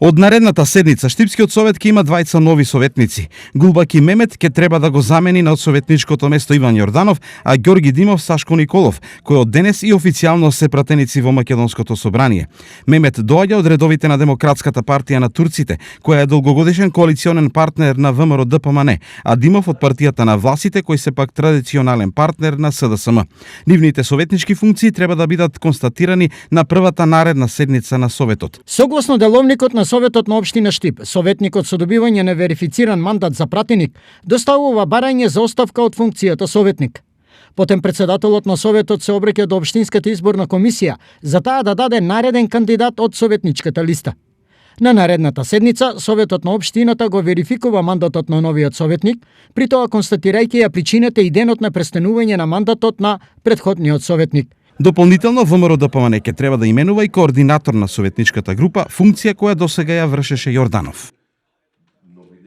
Од наредната седница Штипскиот совет ќе има двајца нови советници. Гулбаки Мемет ќе треба да го замени на советничкото место Иван Јорданов, а Ѓорги Димов Сашко Николов, кои од денес и официјално се пратеници во Македонското собрание. Мемет доаѓа од редовите на Демократската партија на турците, која е долгогодишен коалиционен партнер на ВМРО ДПМН, а Димов од партијата на власите, кој се пак традиционален партнер на СДСМ. Нивните советнички функции треба да бидат констатирани на првата наредна седница на Советот. Согласно деловникот на Советот на општина Штип, советникот со добивање на верифициран мандат за пратеник доставува барање за оставка од функцијата советник. Потем председателот на Советот се обраќа до општинската изборна комисија за таа да даде нареден кандидат од советничката листа. На наредната седница, Советот на општината го верификува мандатот на новиот советник, при тоа констатирајќи ја причината и денот на престанување на мандатот на претходниот советник. Дополнително, ВМРО ДПМН ќе треба да именува и координатор на советничката група, функција која досега ја вршеше Јорданов.